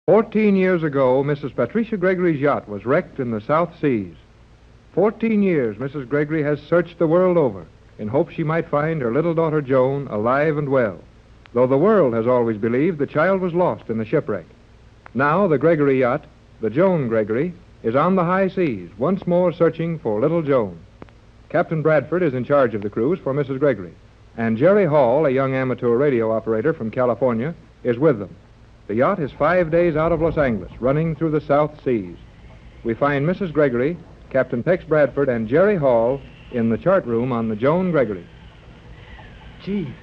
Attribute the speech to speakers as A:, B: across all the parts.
A: 14 years ago, Mrs. Patricia Gregory's yacht was wrecked in the South Seas. 14 years Mrs. Gregory has searched the world over in hopes she might find her little daughter Joan alive and well, though the world has always believed the child was lost in the shipwreck. Now the Gregory yacht, the Joan Gregory, is on the high seas, once more searching for little Joan. Captain Bradford is in charge of the cruise for Mrs. Gregory, and Jerry Hall, a young amateur radio operator from California, is with them. The yacht is 5 days out of Los Angeles, running through the South Seas. We find Mrs. Gregory, Captain Tex Bradford, and Jerry Hall in the chart room on the Joan Gregory.
B: Gee,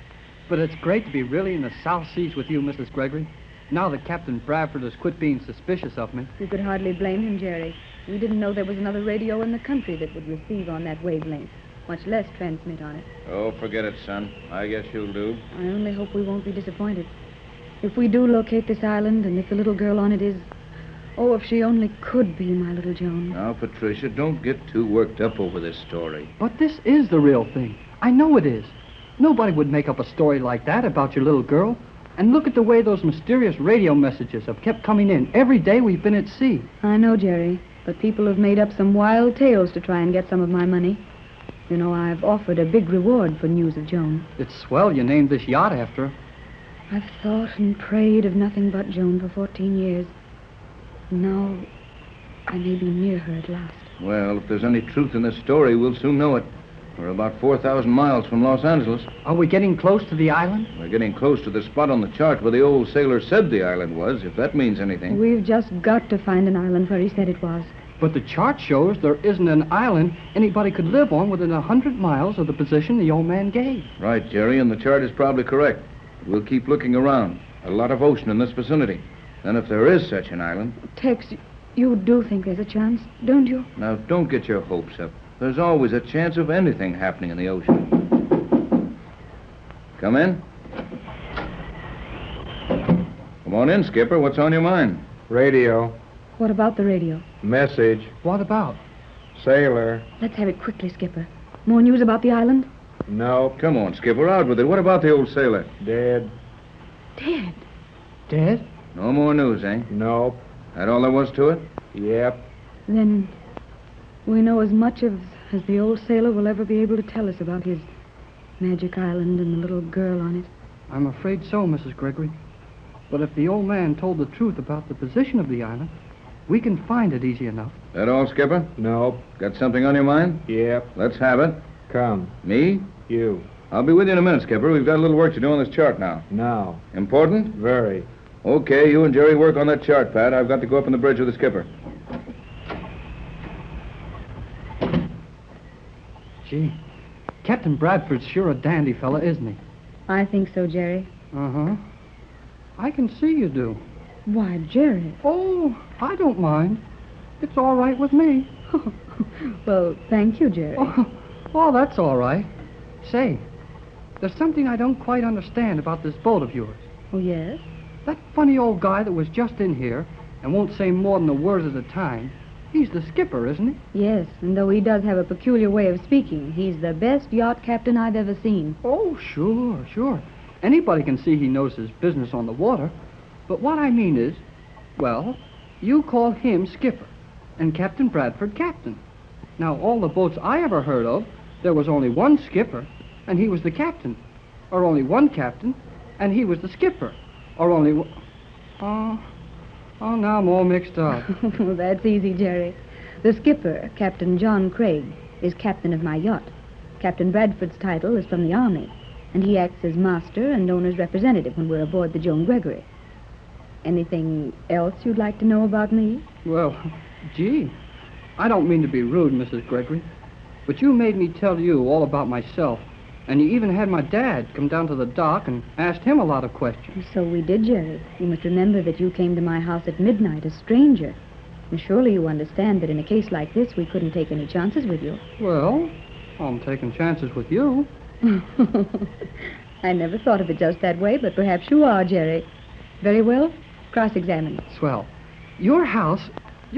B: but it's great to be really in the South Seas with you, Mrs. Gregory. Now that Captain Bradford has quit being suspicious of me.
C: You could hardly blame him, Jerry. We didn't know there was another radio in the country that would receive on that wavelength, much less transmit on it.
D: Oh, forget it, son. I guess you'll do.
C: I only hope we won't be disappointed. If we do locate this island, and if the little girl on it is... Oh, if she only could be my little Joan.
D: Now, Patricia, don't get too worked up over this story.
B: But this is the real thing. I know it is. Nobody would make up a story like that about your little girl. And look at the way those mysterious radio messages have kept coming in every day we've been at sea.
C: I know, Jerry, but people have made up some wild tales to try and get some of my money. You know, I've offered a big reward for news of Joan.
B: It's swell you named this yacht after her.
C: I've thought and prayed of nothing but Joan for 14 years. Now, I may be near her at last.
D: Well, if there's any truth in this story, we'll soon know it. We're about 4,000 miles from Los Angeles.
B: Are we getting close to the island?
D: We're getting close to the spot on the chart where the old sailor said the island was, if that means anything.
C: We've just got to find an island where he said it was.
B: But the chart shows there isn't an island anybody could live on within 100 miles of the position the old man gave.
D: Right, Jerry, and the chart is probably correct. We'll keep looking around. A lot of ocean in this vicinity. And if there is such an island...
C: Tex, you do think there's a chance, don't you?
D: Now, don't get your hopes up. There's always a chance of anything happening in the ocean. Come in. Come on in, Skipper. What's on your mind?
A: Radio.
C: What about the radio?
A: Message.
B: What about?
A: Sailor.
C: Let's have it quickly, Skipper. More news about the island?
A: No.
D: Come on, Skipper. Out with it. What about the old sailor?
A: Dead.
C: Dead?
B: Dead?
D: No more news, eh?
A: Nope.
D: That all there was to it?
A: Yep.
C: Then we know as much as the old sailor will ever be able to tell us about his magic island and the little girl on it.
B: I'm afraid so, Mrs. Gregory. But if the old man told the truth about the position of the island, we can find it easy enough.
D: That all, Skipper?
A: Nope.
D: Got something on your mind?
A: Yep.
D: Let's have it.
A: Come.
D: Me?
A: You.
D: I'll be with you in a minute, Skipper. We've got a little work to do on this chart now.
A: Now.
D: Important?
A: Very.
D: Okay, you and Jerry work on that chart, Pat. I've got to go up on the bridge with the skipper.
B: Gee, Captain Bradford's sure a dandy fella, isn't he?
C: I think so, Jerry.
B: Uh-huh. I can see you do.
C: Why, Jerry.
B: Oh, I don't mind. It's all right with me.
C: Well, thank you, Jerry.
B: Oh, that's all right. Say, there's something I don't quite understand about this boat of yours.
C: Oh, yes?
B: That funny old guy that was just in here and won't say more than a word at a time, he's the skipper, isn't he?
C: Yes, and though he does have a peculiar way of speaking, he's the best yacht captain I've ever seen.
B: Oh, sure. Anybody can see he knows his business on the water. But what I mean is, well, you call him skipper and Captain Bradford captain. Now, all the boats I ever heard of, there was only one skipper, and he was the captain. Or only one captain, and he was the skipper. Or only one... Oh, now I'm all mixed up.
C: That's easy, Jerry. The skipper, Captain John Craig, is captain of my yacht. Captain Bradford's title is from the Army, and he acts as master and owner's representative when we're aboard the Joan Gregory. Anything else you'd like to know about me?
B: Well, gee, I don't mean to be rude, Mrs. Gregory, but you made me tell you all about myself, and you even had my dad come down to the dock and asked him a lot of questions.
C: So we did, Jerry. You must remember that you came to my house at midnight, a stranger. And surely you understand that in a case like this, we couldn't take any chances with you.
B: Well, I'm taking chances with you.
C: I never thought of it just that way, but perhaps you are, Jerry. Very well. Cross-examine.
B: Swell. Your house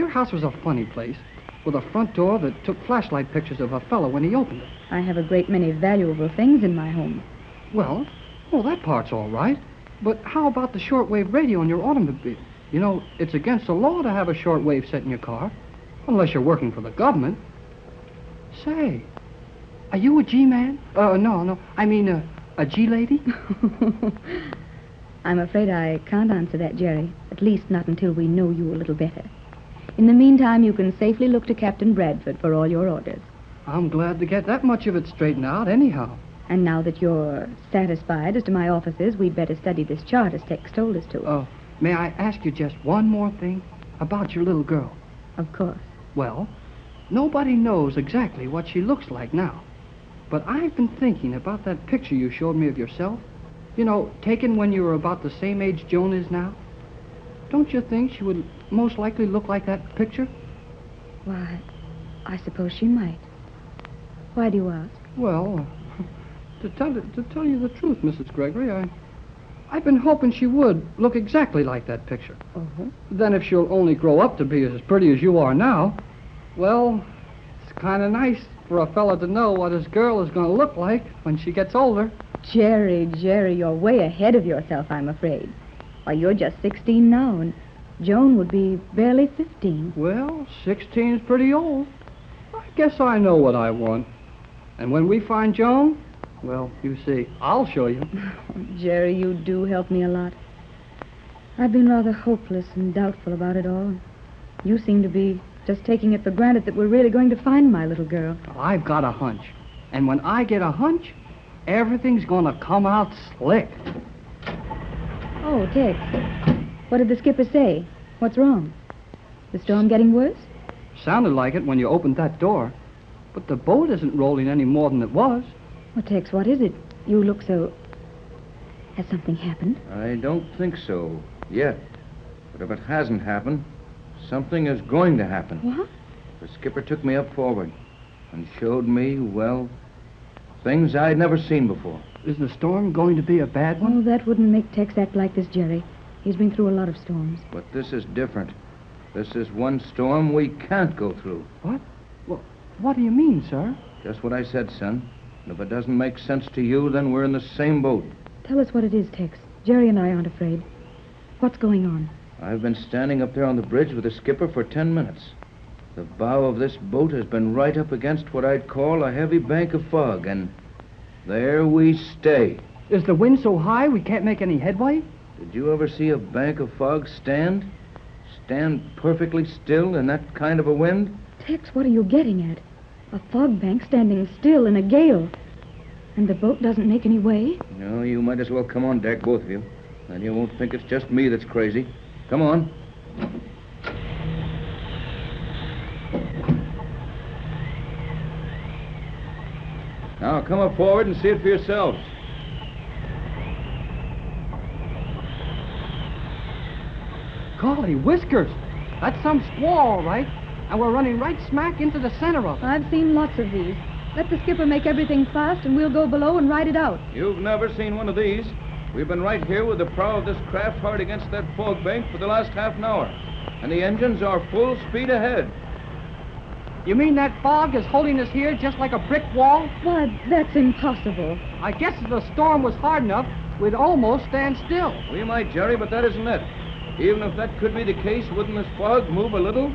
B: was a funny place, with a front door that took flashlight pictures of a fellow when he opened it.
C: I have a great many valuable things in my home.
B: Well, that part's all right. But how about the shortwave radio in your automobile? You know, it's against the law to have a shortwave set in your car, unless you're working for the government. Say, are you a G-man? No, I mean a G-lady?
C: I'm afraid I can't answer that, Jerry. At least not until we know you a little better. In the meantime, you can safely look to Captain Bradford for all your orders.
B: I'm glad to get that much of it straightened out anyhow.
C: And now that you're satisfied as to my offices, we'd better study this chart as Tex told us to.
B: May I ask you just one more thing about your little girl?
C: Of course.
B: Well, nobody knows exactly what she looks like now. But I've been thinking about that picture you showed me of yourself. You know, taken when you were about the same age Joan is now. Don't you think she would most likely look like that picture?
C: Why, I suppose she might. Why do you ask?
B: Well, to tell you the truth, Mrs. Gregory, I've been hoping she would look exactly like that picture.
C: Uh-huh.
B: Then if she'll only grow up to be as pretty as you are now, well, it's kind of nice for a fella to know what his girl is going to look like when she gets older.
C: Jerry, you're way ahead of yourself, I'm afraid. Why, you're just 16 now, and Joan would be barely 15.
B: Well, 16's pretty old. I guess I know what I want. And when we find Joan, well, you see, I'll show you.
C: Oh, Jerry, you do help me a lot. I've been rather hopeless and doubtful about it all. You seem to be just taking it for granted that we're really going to find my little girl.
B: I've got a hunch. And when I get a hunch, everything's going to come out slick.
C: Oh, Tex. What did the skipper say? What's wrong? The storm getting worse?
B: Sounded like it when you opened that door. But the boat isn't rolling any more than it was.
C: Well, Tex, what is it? You look so... Has something happened?
D: I don't think so yet. But if it hasn't happened, something is going to happen.
C: What?
D: The skipper took me up forward and showed me, well, things I'd never seen before.
B: Is the storm going to be a bad one?
C: Oh, that wouldn't make Tex act like this, Jerry. He's been through a lot of storms.
D: But this is different. This is one storm we can't go through.
B: What? Well, what do you mean, sir?
D: Just what I said, son. And if it doesn't make sense to you, then we're in the same boat.
C: Tell us what it is, Tex. Jerry and I aren't afraid. What's going on?
D: I've been standing up there on the bridge with the skipper for 10 minutes. The bow of this boat has been right up against what I'd call a heavy bank of fog, and there we stay.
B: Is the wind so high we can't make any headway?
D: Did you ever see a bank of fog stand? Stand perfectly still in that kind of a wind?
C: Tex, what are you getting at? A fog bank standing still in a gale. And the boat doesn't make any way?
D: No, you might as well come on deck, both of you. Then you won't think it's just me that's crazy. Come on. Now, come up forward and see it for yourselves.
B: Golly whiskers! That's some squall, all right. And we're running right smack into the center of it.
C: I've seen lots of these. Let the skipper make everything fast, and we'll go below and ride it out.
D: You've never seen one of these. We've been right here with the prow of this craft hard against that fog bank for the last half an hour. And the engines are full speed ahead.
B: You mean that fog is holding us here just like a brick wall?
C: Why, that's impossible.
B: I guess if the storm was hard enough, we'd almost stand still.
D: We might, Jerry, but that isn't it. Even if that could be the case, wouldn't this fog move a little?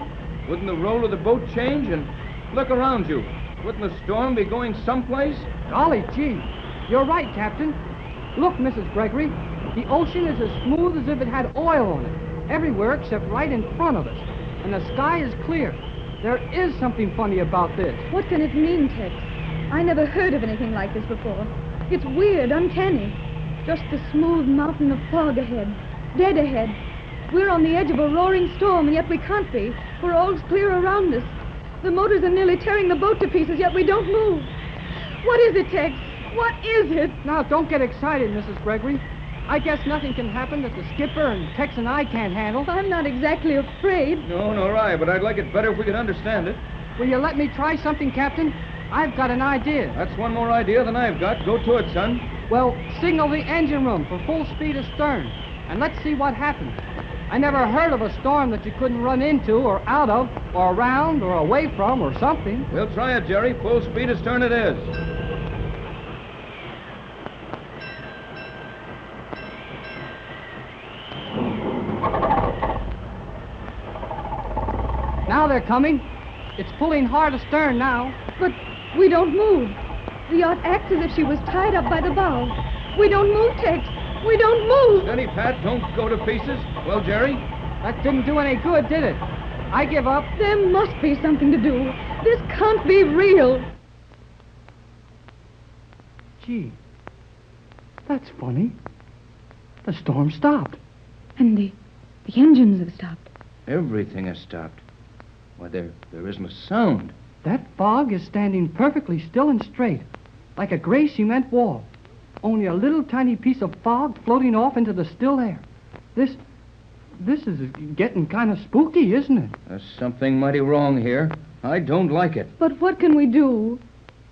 D: Wouldn't the roll of the boat change? And look around you. Wouldn't the storm be going someplace?
B: Golly gee, you're right, Captain. Look, Mrs. Gregory, the ocean is as smooth as if it had oil on it, everywhere except right in front of us. And the sky is clear. There is something funny about this.
C: What can it mean, Tex? I never heard of anything like this before. It's weird, uncanny. Just the smooth mountain of fog ahead, dead ahead. We're on the edge of a roaring storm, and yet we can't be, for all's clear around us. The motors are nearly tearing the boat to pieces, yet we don't move. What is it, Tex? What is it?
B: Now, don't get excited, Mrs. Gregory. I guess nothing can happen that the skipper and Tex and I can't handle.
C: I'm not exactly afraid.
D: No, nor I, but I'd like it better if we could understand it.
B: Will you let me try something, Captain? I've got an idea.
D: That's one more idea than I've got. Go to it, son.
B: Well, signal the engine room for full speed astern, and let's see what happens. I never heard of a storm that you couldn't run into or out of or around or away from or something.
D: We'll try it, Jerry. Full speed astern it is.
B: Now they're coming. It's pulling hard astern now.
C: But we don't move. The yacht acts as if she was tied up by the bow. We don't move, Tex. We don't move.
D: Steady, Pat. Don't go to pieces. Well, Jerry?
B: That didn't do any good, did it? I give up.
C: There must be something to do. This can't be real.
B: Gee, that's funny. The storm stopped.
C: And the engines have stopped.
D: Everything has stopped. Why, there isn't a sound.
B: That fog is standing perfectly still and straight, like a gray cement wall. Only a little tiny piece of fog floating off into the still air. This is getting kind of spooky, isn't it?
D: There's something mighty wrong here. I don't like it.
C: But what can we do?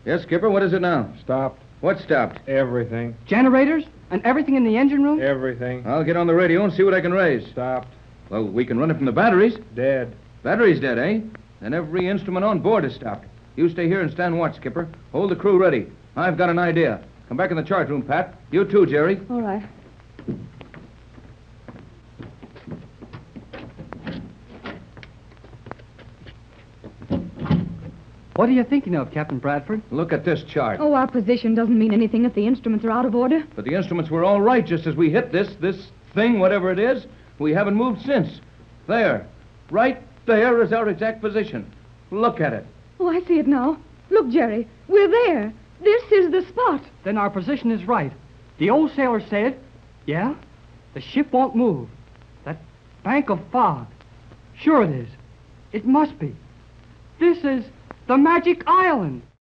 D: Yes, Skipper, what is it now?
A: Stopped.
D: What stopped?
A: Everything.
B: Generators and everything in the engine room?
A: Everything.
D: I'll get on the radio and see what I can raise.
A: Stopped.
D: Well, we can run it from the batteries.
A: Dead.
D: Battery's dead, eh? Then every instrument on board is stopped. You stay here and stand watch, Skipper. Hold the crew ready. I've got an idea. Come back in the chart room, Pat. You too, Jerry.
C: All right.
B: What are you thinking of, Captain Bradford?
D: Look at this chart.
C: Oh, our position doesn't mean anything if the instruments are out of order.
D: But the instruments were all right just as we hit this thing, whatever it is. We haven't moved since. There. Right there is our exact position. Look at it.
C: Oh, I see it now. Look, Jerry, we're there. This is the spot.
B: Then our position is right. The old sailor said, yeah, the ship won't move. That bank of fog. Sure it is. It must be. This is the Magic Island.